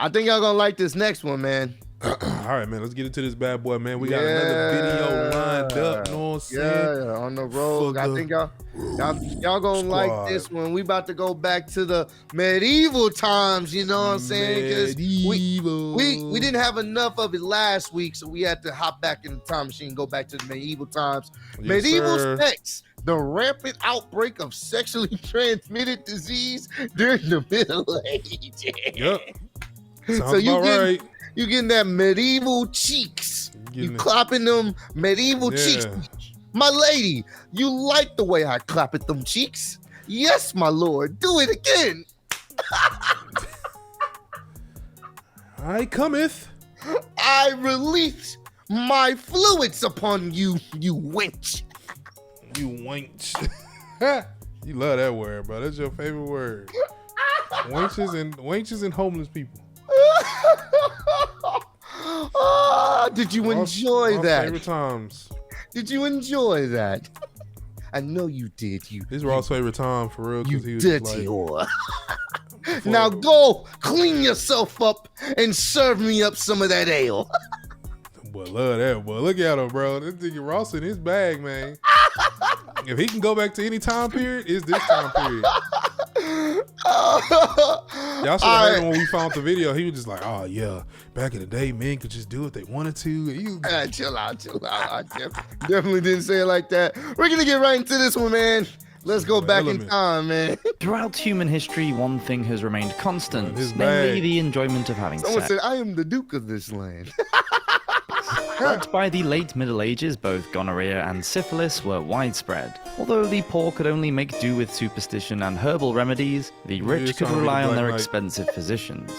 I think y'all gonna like this next one, man. All right, man. Let's get into this bad boy, man. We got another video lined up. You know what I'm saying? Yeah, on the road. I think y'all gonna like this one. We about to go back to the medieval times. You know what I'm saying? Because we didn't have enough of it last week, so we had to hop back in the time machine and go back to the medieval times. Yes, medieval sir. sex. The rampant outbreak of sexually transmitted disease during the Middle Ages. Yep. Sounds So you about get right. you getting that medieval cheeks. You clapping them medieval cheeks. My lady, you like the way I clap at them cheeks? Yes, my lord. Do it again. I cometh. I release my fluids upon you, you wench. You wench. You love that word, bro. That's your favorite word. Wenches and homeless people. Did you enjoy that? Favorite times. Did you enjoy that? I know you did. These were all favorite time for real. You he was dirty like, whore. Now go clean yourself up and serve me up some of that ale. Boy, love that. Boy, look at him, bro. This nigga Ross in his bag, man. If he can go back to any time period, it's this time period. Y'all should have heard him when we found the video. He was just like, oh, yeah, back in the day, men could just do what they wanted to. Chill out. I definitely didn't say it like that. We're going to get right into this one, man. Let's go back in time, man. Throughout human history, one thing has remained constant, namely the enjoyment of having Someone sex. said, I am the Duke of this land. But by the late Middle Ages, both gonorrhea and syphilis were widespread. Although the poor could only make do with superstition and herbal remedies, the rich could rely on their expensive physicians.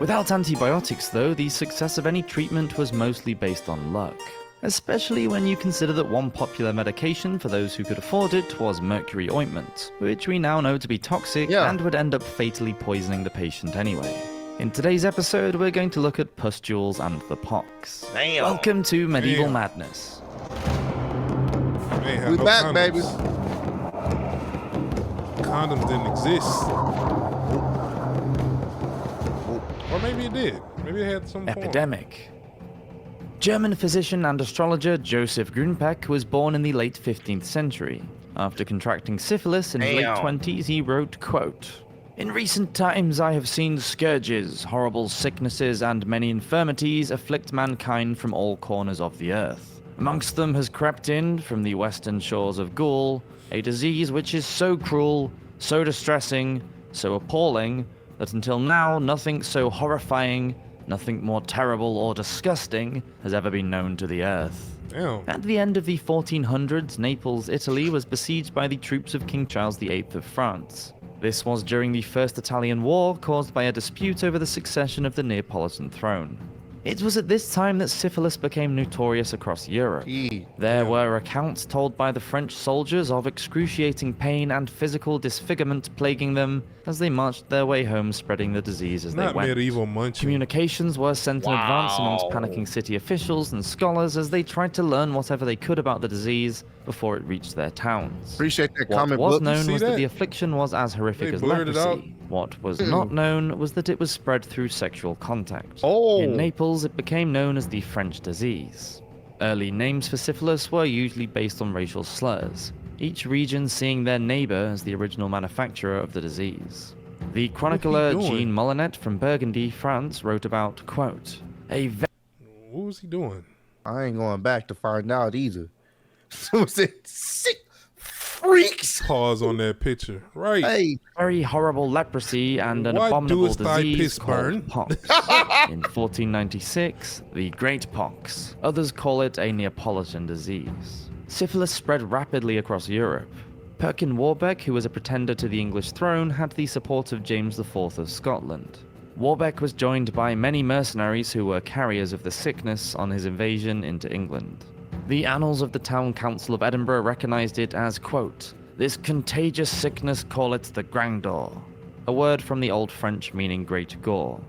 Without antibiotics, though, the success of any treatment was mostly based on luck. Especially when you consider that one popular medication for those who could afford it was mercury ointment, which we now know to be toxic and would end up fatally poisoning the patient anyway. In today's episode, we're going to look at pustules and the pox. Damn. Welcome to Medieval Madness. We back, condoms. baby. Condoms didn't exist. Or maybe it did. Maybe it had some Epidemic. German physician and astrologer Joseph Grünpeck was born in the late 15th century. After contracting syphilis in his late 20s, he wrote, quote, "In recent times I have seen scourges, horrible sicknesses, and many infirmities afflict mankind from all corners of the earth. Amongst them has crept in, from the western shores of Gaul, a disease which is so cruel, so distressing, so appalling, that until now nothing so horrifying, nothing more terrible or disgusting has ever been known to the earth." Damn. At the end of the 1400s, Naples, Italy was besieged by the troops of King Charles VIII of France. This was during the First Italian War, caused by a dispute over the succession of the Neapolitan throne. It was at this time that syphilis became notorious across Europe. There were accounts told by the French soldiers of excruciating pain and physical disfigurement plaguing them as they marched their way home spreading the disease as they went. Medieval munching. Communications were sent in advance amongst panicking city officials and scholars as they tried to learn whatever they could about the disease before it reached their towns. Appreciate that What comment was book. known was that the affliction was as horrific as leprosy. What was not known was that it was spread through sexual contact. In Naples, it became known as the French disease. Early names for syphilis were usually based on racial slurs, each region seeing their neighbor as the original manufacturer of the disease. The chronicler Jean Molinet from Burgundy, France, wrote about, quote, What was he doing? I ain't going back to find out either. So said, sick freaks. Pause on that picture. Right. Hey. Very horrible leprosy and an abominable disease called pox. In 1496, the Great Pox. Others call it a Neapolitan disease. Syphilis spread rapidly across Europe. Perkin Warbeck, who was a pretender to the English throne, had the support of James IV of Scotland. Warbeck was joined by many mercenaries who were carriers of the sickness on his invasion into England. The annals of the Town Council of Edinburgh recognized it as, quote, "This contagious sickness call it the Grandor," a word from the Old French meaning great gore.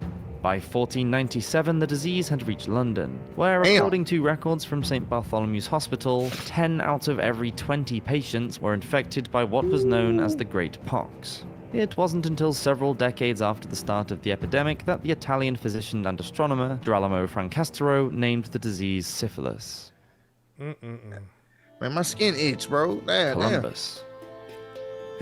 By 1497, the disease had reached London, where, according to records from St. Bartholomew's Hospital, 10 out of every 20 patients were infected by what was known as the Great Pox. It wasn't until several decades after the start of the epidemic that the Italian physician and astronomer Girolamo Francesco named the disease syphilis. Man, my skin itch, bro. Columbus.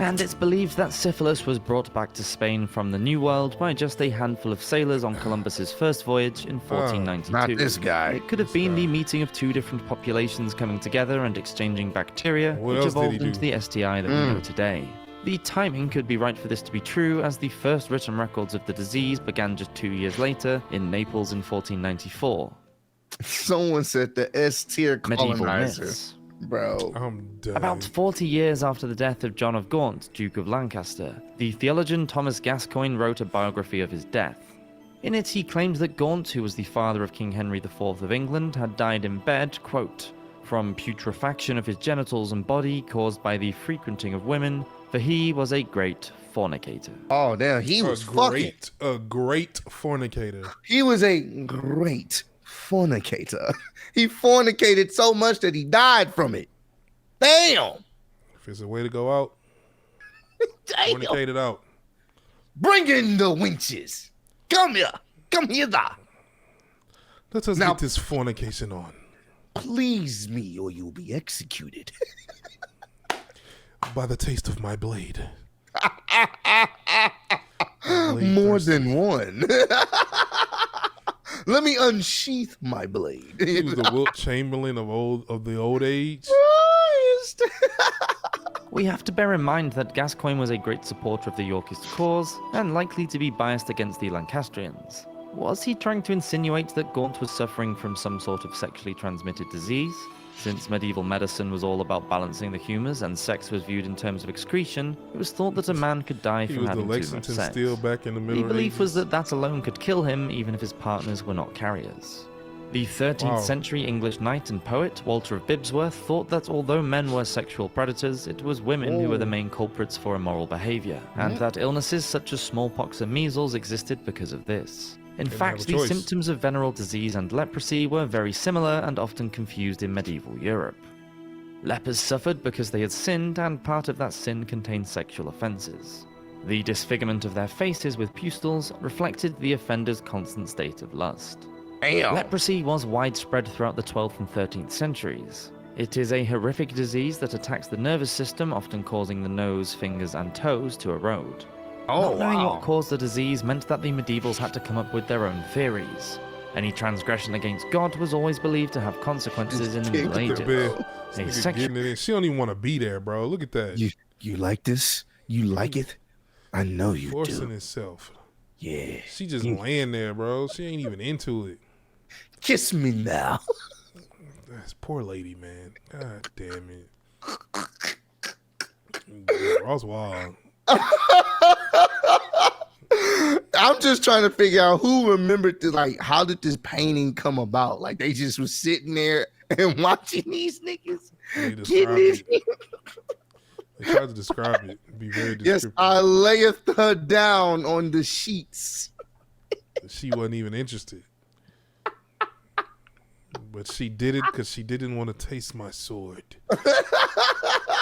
And it's believed that syphilis was brought back to Spain from the New World by just a handful of sailors on Columbus's first voyage in 1492. Not this guy. It could have been the meeting of two different populations coming together and exchanging bacteria, which evolved into the STI that we know today. The timing could be right for this to be true, as the first written records of the disease began just 2 years later in Naples in 1494. Someone said the S-tier Medieval colonizer. myths. Bro. I'm done. About 40 years after the death of John of Gaunt, Duke of Lancaster, the theologian Thomas Gascoigne wrote a biography of his death. In it, he claimed that Gaunt, who was the father of King Henry IV of England, had died in bed, quote, from putrefaction of his genitals and body caused by the frequenting of women, for he was a great fornicator. Oh, damn. He was fucking. A great fornicator. He was a great fornicator. He fornicated so much that he died from it. Damn. If it's a way to go out, Damn. fornicate it out. Bring in the winches. Come here. Come hither. Let us get this fornication on. Please me or you'll be executed. By the taste of my blade. More than one. Let me unsheath my blade. He was the Wilt Chamberlain of the old age. We have to bear in mind that Gascoigne was a great supporter of the Yorkist cause, and likely to be biased against the Lancastrians. Was he trying to insinuate that Gaunt was suffering from some sort of sexually transmitted disease? Since medieval medicine was all about balancing the humours and sex was viewed in terms of excretion, it was thought that a man could die from having too much sex. He was the Lexington Steel back in the Middle The belief Ages. was that that alone could kill him even if his partners were not carriers. The 13th century English knight and poet Walter of Bibbsworth thought that although men were sexual predators, it was women who were the main culprits for immoral behavior, and that illnesses such as smallpox and measles existed because of this. In fact, the symptoms of venereal disease and leprosy were very similar and often confused in medieval Europe. Lepers suffered because they had sinned, and part of that sin contained sexual offences. The disfigurement of their faces with pustules reflected the offender's constant state of lust. Leprosy was widespread throughout the 12th and 13th centuries. It is a horrific disease that attacks the nervous system, often causing the nose, fingers, and toes to erode. Not knowing what caused the disease meant that the medievals had to come up with their own theories. Any transgression against God was always believed to have consequences in the Middle Ages. She don't even want to be there, bro. Look at that. You like this? You like it? I know you Forcing do. itself. Yeah. She just laying there, bro. She ain't even into it. Kiss me now. That's poor lady, man. God damn it. Ross wild. I'm just trying to figure out who remembered this. Like, how did this painting come about? Like, they just was sitting there and watching these niggas. They tried to describe it. Be very descriptive. Yes, I layeth her down on the sheets. She wasn't even interested. But she did it because she didn't want to taste my sword.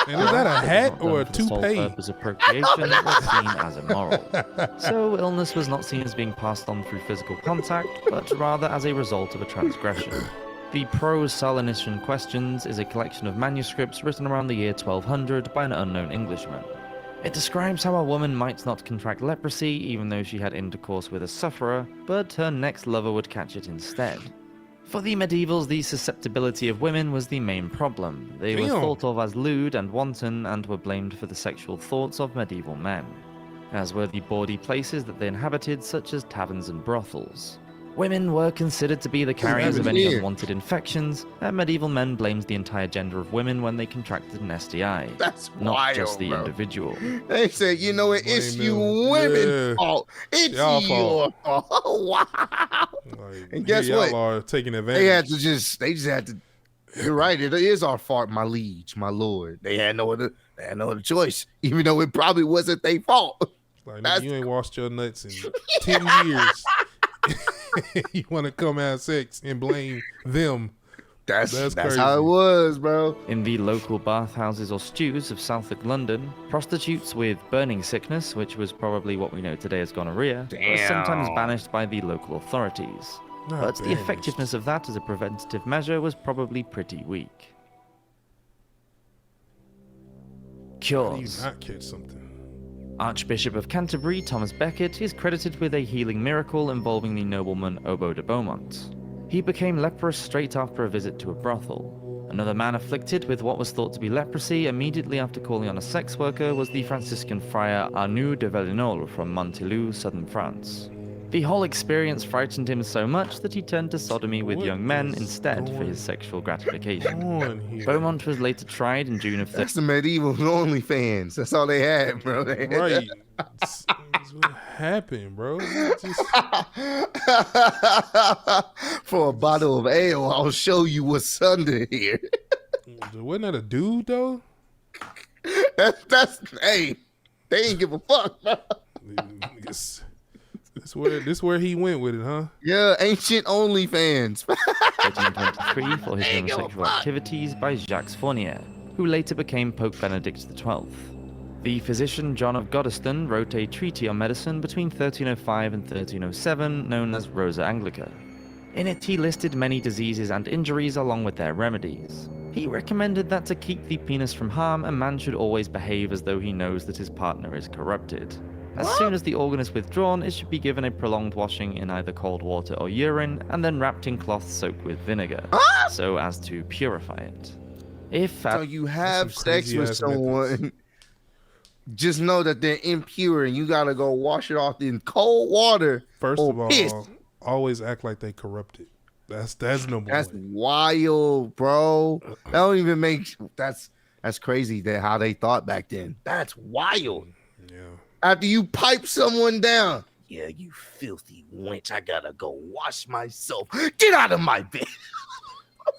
And is that a hat or a toupee? The purpose of procreation was seen as immoral. So illness was not seen as being passed on through physical contact, but rather as a result of a transgression. The Prose Salinician Questions is a collection of manuscripts written around the year 1200 by an unknown Englishman. It describes how a woman might not contract leprosy even though she had intercourse with a sufferer, but her next lover would catch it instead. For the medievals, the susceptibility of women was the main problem. They were thought of as lewd and wanton and were blamed for the sexual thoughts of medieval men, as were the bawdy places that they inhabited, such as taverns and brothels. Women were considered to be the carriers of any unwanted infections, and medieval men blamed the entire gender of women when they contracted an STI. That's not wild, just the bro. individual. They said, you know what, it's you women's fault. It's your fault. Wow. Like, and guess what? Y'all are taking advantage. They just had to. You're right. It is our fault, my liege, my lord. They had no other choice, even though it probably wasn't their fault. Like, nigga, you ain't washed your nuts in 10 years. You want to come have sex and blame them That's crazy. how it was, bro. In the local bathhouses or stews of Southwark, London, prostitutes with burning sickness, which was probably what we know today as gonorrhea, were sometimes banished by the local authorities. But the effectiveness of that as a preventative measure was probably pretty weak. Cures. How do you not catch something? Archbishop of Canterbury, Thomas Becket, is credited with a healing miracle involving the nobleman Obo de Beaumont. He became leprous straight after a visit to a brothel. Another man afflicted with what was thought to be leprosy immediately after calling on a sex worker was the Franciscan friar Arnoux de Valinol from Montelou, southern France. The whole experience frightened him so much that he turned to sodomy with young men instead for his sexual gratification. Beaumont was later tried in June of... That's the medieval OnlyFans. That's all they had, bro. Right. That's what happened, bro. Just... For a bottle of ale, I'll show you what's under here. Wasn't that a dude, though? Hey, they ain't give a fuck, bro. This where he went with it, huh? Yeah, ancient OnlyFans. 1323 for his homosexual activities by Jacques Fournier, who later became Pope Benedict XII. The physician John of Goddesden wrote a treatise on medicine between 1305 and 1307 known as Rosa Anglica. In it he listed many diseases and injuries along with their remedies. He recommended that to keep the penis from harm, a man should always behave as though he knows that his partner is corrupted. As soon as the organ is withdrawn, it should be given a prolonged washing in either cold water or urine, and then wrapped in cloth soaked with vinegar, so as to purify it. So you have sex with someone, just know that they're impure, and you gotta go wash it off in cold water. First of all, always act like they corrupted. That's number one. That's wild, bro. That don't even make... That's crazy that how they thought back then. That's wild. Yeah. After you pipe someone down, yeah, you filthy wench, I gotta go wash myself. Get out of my bed.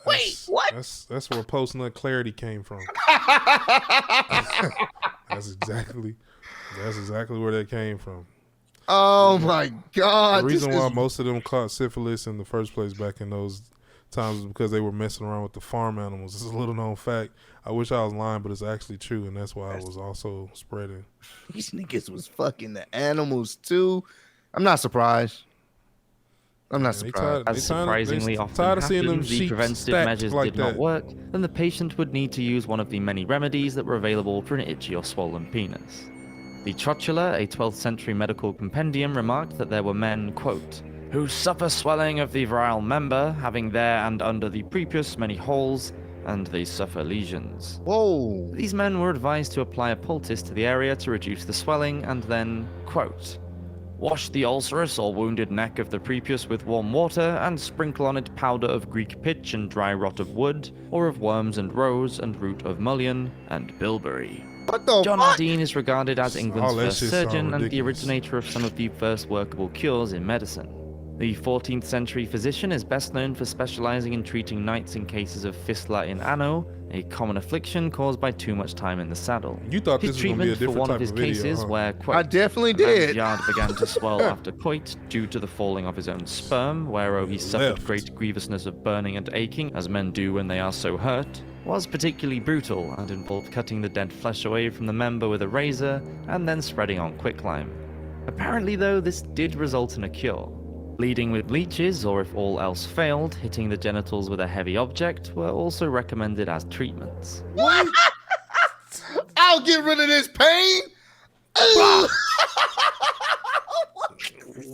Wait, what? That's where post-nut clarity came from. That's exactly where that came from. Oh my God. The reason why most of them caught syphilis in the first place back in those times is because they were messing around with the farm animals. It's a little known fact. I wish I was lying, but it's actually true, and that's why it was also spreading. These niggas was fucking the animals too. I'm not surprised. As surprisingly often happens, the preventative measures did not work, then the patient would need to use one of the many remedies that were available for an itchy or swollen penis. The Trotula, a 12th century medical compendium, remarked that there were men, quote, who suffer swelling of the virile member, having there and under the prepuce many holes, and they suffer lesions. Whoa! These men were advised to apply a poultice to the area to reduce the swelling, and then, quote, wash the ulcerous or wounded neck of the prepuce with warm water, and sprinkle on it powder of Greek pitch and dry rot of wood, or of worms and rose, and root of mullein, and bilberry. John Ardeen is regarded as England's first surgeon and the originator of some of the first workable cures in medicine. The 14th century physician is best known for specializing in treating knights in cases of fistula in anno, a common affliction caused by too much time in the saddle. You thought this was going to be a different type of video, cases where, quote, I definitely did. Yard began to swell after coit due to the falling of his own sperm, whereof he suffered great grievousness of burning and aching, as men do when they are so hurt, was particularly brutal and involved cutting the dead flesh away from the member with a razor and then spreading on quicklime. Apparently, though, this did result in a cure. Bleeding with leeches, or if all else failed, hitting the genitals with a heavy object were also recommended as treatments. What? I'll get rid of this pain.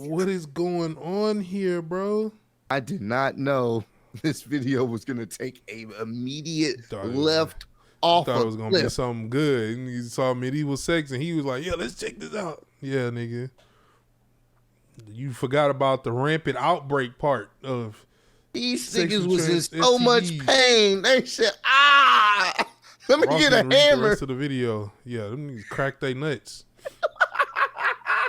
What is going on here, bro? I did not know this video was gonna take a immediate left off. I thought it was gonna be something good. And he saw medieval sex and he was like, "Yeah, let's check this out." Yeah, nigga. You forgot about the rampant outbreak part of these niggas was in so much pain. They said, let me get a hammer. The rest of the video, yeah, them niggas cracked their nuts.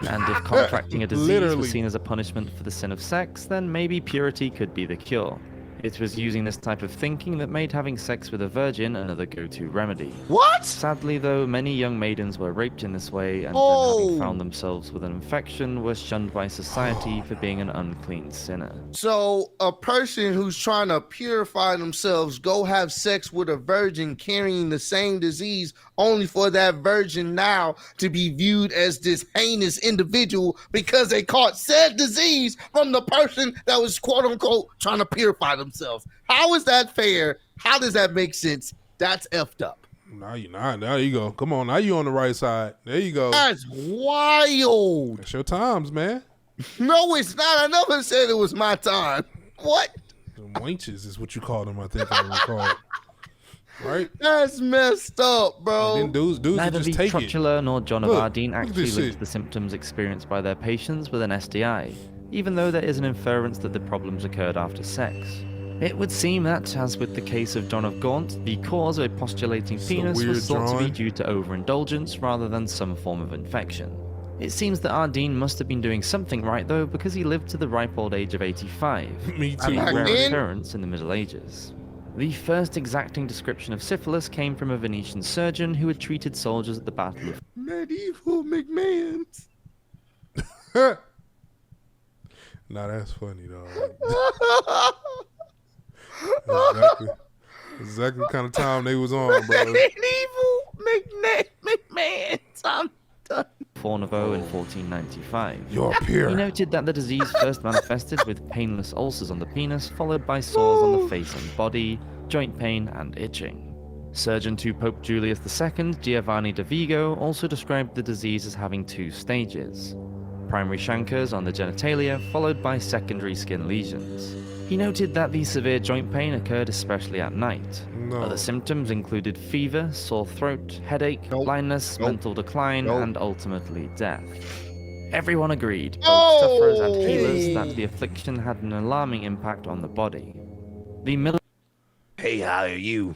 And if contracting a disease was seen as a punishment for the sin of sex, then maybe purity could be the cure. It was using this type of thinking that made having sex with a virgin another go-to remedy. What? Sadly, though, many young maidens were raped in this way, and then having found themselves with an infection were shunned by society for being an unclean sinner. So a person who's trying to purify themselves go have sex with a virgin carrying the same disease, only for that virgin now to be viewed as this heinous individual because they caught said disease from the person that was quote unquote trying to purify themselves. How is that fair? How does that make sense? That's effed up. Now you go. Come on, now you on the right side. There you go. That's wild. It's your times, man. No, it's not. I never said it was my time. What? The wenches is what you call them, I think I recall. Right? That's messed up, bro. And then dudes Neither just the take Trotula nor John of Ardeen actually this linked shit. the symptoms experienced by their patients with an STI, even though there is an inference that the problems occurred after sex. It would seem that, as with the case of John of Gaunt, the cause of a postulating penis was thought to be due to overindulgence rather than some form of infection. It seems that Ardeen must have been doing something right though, because he lived to the ripe old age of 85, Me too. a rare occurrence in the Middle Ages. The first exacting description of syphilis came from a Venetian surgeon who had treated soldiers at the Battle of Medieval McMahons. Nah, that's funny though. Exactly the kind of time they was on, bro. Medieval McMahons. I'm done. Fornevo in 1495. You're pure. He noted that the disease first manifested with painless ulcers on the penis, followed by sores on the face and body, joint pain, and itching. Surgeon to Pope Julius II, Giovanni da Vigo, also described the disease as having two stages: primary chancres on the genitalia, followed by secondary skin lesions. He noted that the severe joint pain occurred especially at night. No. Other symptoms included fever, sore throat, headache, blindness, mental decline, and ultimately death. Everyone agreed, both sufferers and healers, that the affliction had an alarming impact on the body. The Hey, how are you?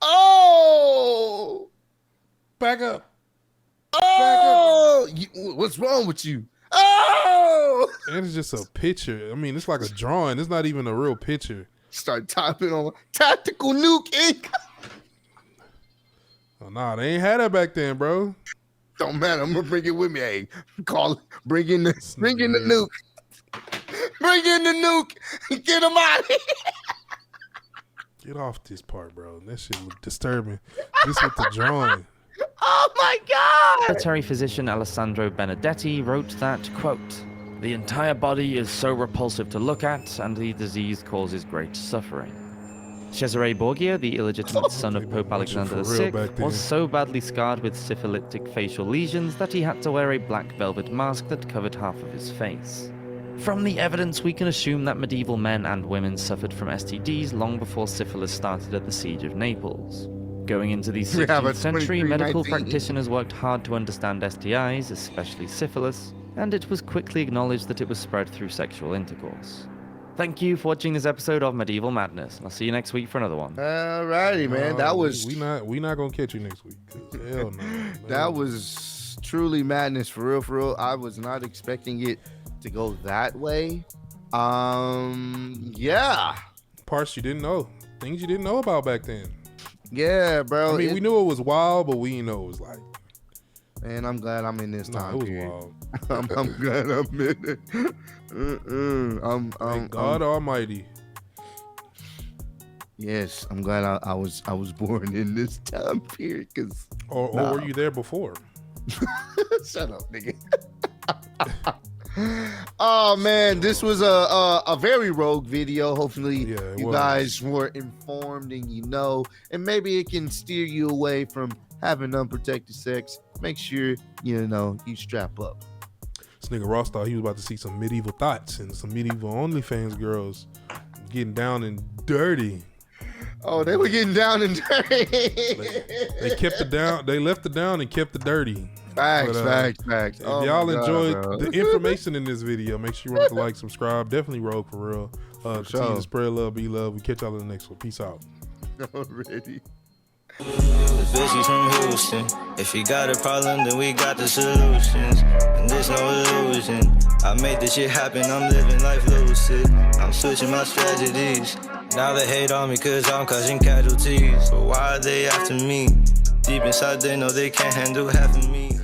Oh! Back up. Oh! What's wrong with you? Oh! And it's just a picture. I mean, it's like a drawing. It's not even a real picture. Start typing on Tactical Nuke Inc. Oh, nah, they ain't had that back then, bro. Don't matter. I'm gonna bring it with me. Hey, call it. Bring in the nuke. Bring in the nuke. Get him out of here. Get off this part, bro. That shit look disturbing. This with the drawing. Oh my God! military physician Alessandro Benedetti wrote that, quote, "The entire body is so repulsive to look at, and the disease causes great suffering." Cesare Borgia, the illegitimate son of Pope Alexander VI, was so badly scarred with syphilitic facial lesions that he had to wear a black velvet mask that covered half of his face. From the evidence, we can assume that medieval men and women suffered from STDs long before syphilis started at the Siege of Naples. Going into the 16th century, medical practitioners worked hard to understand STIs, especially syphilis, and it was quickly acknowledged that it was spread through sexual intercourse. Thank you for watching this episode of Medieval Madness. I'll see you next week for another one. Alrighty, man. That was we not gonna catch you next week. Hell no. That was truly madness for real, for real. I was not expecting it to go that way. Yeah. Parts you didn't know, things you didn't know about back then. Yeah, bro. I mean, we knew it was wild, but we didn't know it was like. Man, I'm glad I'm in this time it was period. wild. I'm glad I'm in it. Thank God Almighty. Yes, I'm glad I was born in this time period. Cause Or were you there before? shut up, nigga. Oh man, this was a very rogue video. Hopefully you guys were informed and you know, and maybe it can steer you away from having unprotected sex. Make sure you strap up. This nigga Ross thought he was about to see some medieval thoughts and some medieval OnlyFans girls getting down and dirty. Oh, they were getting down and dirty. They kept it down. They left it down and kept it dirty. Facts. If y'all enjoyed the information in this video, make sure you want to like, subscribe. Definitely roll for real. Continue to spread love, be love. We catch y'all in the next one. Peace out. Already. The bitch from Houston. If you got a problem, then we got the solutions. And there's no illusion. I made this shit happen. I'm living life lucid. I'm switching my strategies. Now they hate on me cause I'm causing casualties. But why are they after me? Deep inside they know they can't handle half of me.